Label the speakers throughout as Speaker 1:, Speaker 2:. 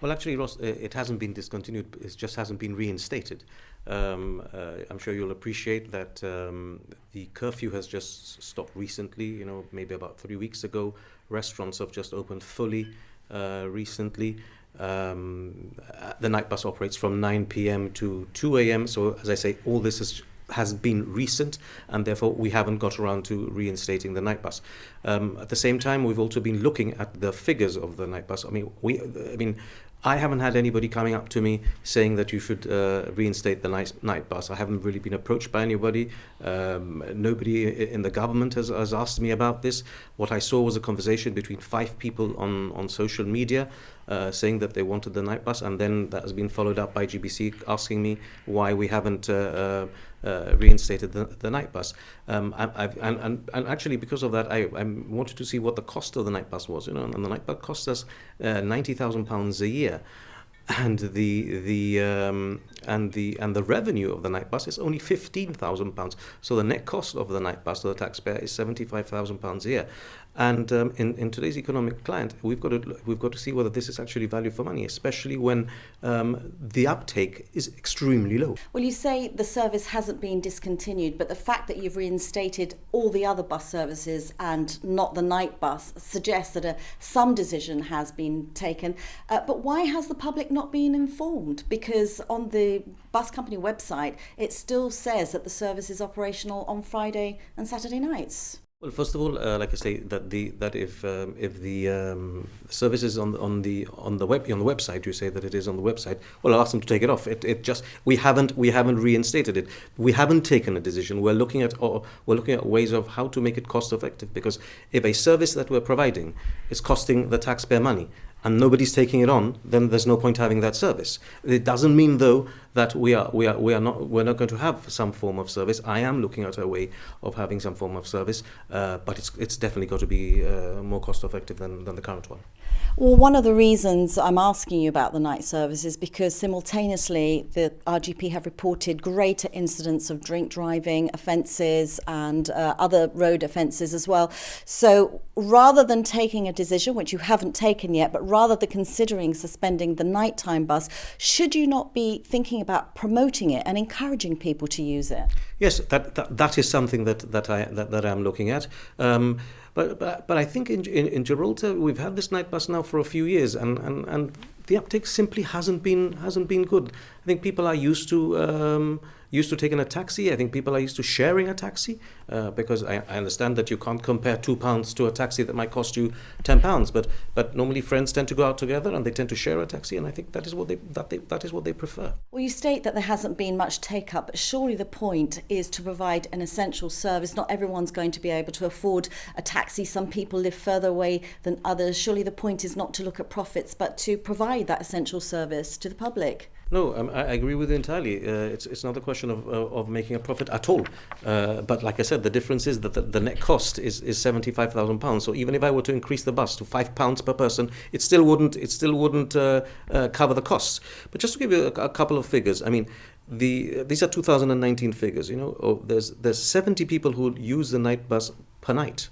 Speaker 1: Well, actually, Ross, it hasn't been discontinued. It just hasn't been reinstated. I'm sure you'll appreciate that the curfew has just stopped recently. Maybe about 3 weeks ago. Restaurants have just opened fully recently. The night bus operates from 9 p.m. to 2 a.m. So, as I say, all this has been recent, and therefore we haven't got around to reinstating the night bus. At the same time, we've also been looking at the figures of the night bus. I haven't had anybody coming up to me saying that you should reinstate the night bus. I haven't really been approached by anybody. Nobody in the government has asked me about this. What I saw was a conversation between 5 people on social media saying that they wanted the night bus, and then that has been followed up by GBC asking me why we haven't reinstated the night bus. And actually, because of that, I wanted to see what the cost of the night bus was. And the night bus cost us £90,000 a year. And the revenue of the night bus is only £15,000. So the net cost of the night bus to the taxpayer is £75,000 a year. And in today's economic climate, we've got to see whether this is actually value for money, especially when the uptake is extremely low.
Speaker 2: Well, you say the service hasn't been discontinued, but the fact that you've reinstated all the other bus services and not the night bus suggests that some decision has been taken. But why has the public not been informed? Because on the bus company website, it still says that the service is operational on Friday and Saturday nights.
Speaker 1: Well, first of all, like I say, that if the service is on the website, you say that it is on the website. Well, I'll ask them to take it off. We haven't reinstated it. We haven't taken a decision. We're looking at ways of how to make it cost effective. Because if a service that we're providing is costing the taxpayer money, and nobody's taking it on, then there's no point having that service. It doesn't mean, though, that we're not going to have some form of service. I am looking at a way of having some form of service, but it's definitely got to be more cost effective than the current one.
Speaker 2: Well, one of the reasons I'm asking you about the night service is because simultaneously the RGP have reported greater incidents of drink driving offences and other road offences as well. So rather than taking a decision, which you haven't taken yet, but rather than considering suspending the nighttime bus, should you not be thinking about promoting it and encouraging people to use it?
Speaker 1: Yes, that is something that I'm looking at. But I think in Gibraltar we've had this night bus now for a few years, and the uptake simply hasn't been good. I think people are used to taking a taxi. I think people are used to sharing a taxi because I understand that you can't compare £2 to a taxi that might cost you £10. But normally friends tend to go out together and they tend to share a taxi, and I think that is what they prefer.
Speaker 2: Well, you state that there hasn't been much take up, but surely the point is to provide an essential service. Not everyone's going to be able to afford a taxi. Some people live further away than others. Surely the point is not to look at profits, but to provide that essential service to the public.
Speaker 1: No, I agree with you entirely. It's not a question of making a profit at all. But like I said, the difference is that the net cost is £75,000. So even if I were to increase the bus to £5 per person, it still wouldn't cover the costs. But just to give you a couple of figures, I mean, these are 2019 figures. There's 70 people who use the night bus per night.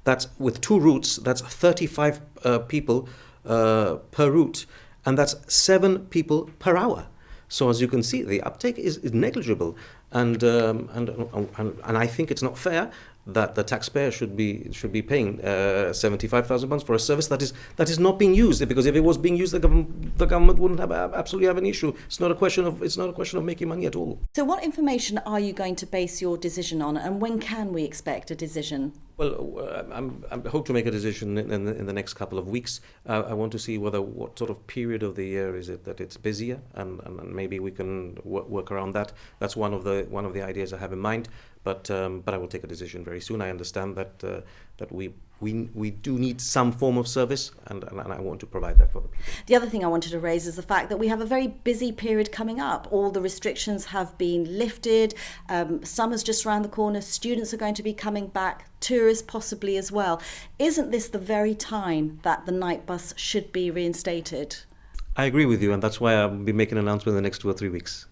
Speaker 1: That's with 2 routes. That's 35 people per route. And that's 7 people per hour. So as you can see, the uptake is negligible, and I think it's not fair that the taxpayer should be paying £75,000 for a service that is not being used. Because if it was being used, the government wouldn't absolutely have an issue. It's not a question of making money at all.
Speaker 2: So, what information are you going to base your decision on, and when can we expect a decision?
Speaker 1: Well, I hope to make a decision in the next couple of weeks. I want to see what sort of period of the year is it that it's busier, and maybe we can work around that. That's one of the ideas I have in mind. But I will take a decision very soon. I understand that we do need some form of service, and I want to provide that for the people.
Speaker 2: The other thing I wanted to raise is the fact that we have a very busy period coming up. All the restrictions have been lifted. Summer's just around the corner. Students are going to be coming back. Tourists possibly as well. Isn't this the very time that the night bus should be reinstated?
Speaker 1: I agree with you, and that's why I'll be making an announcement in the next 2 or 3 weeks.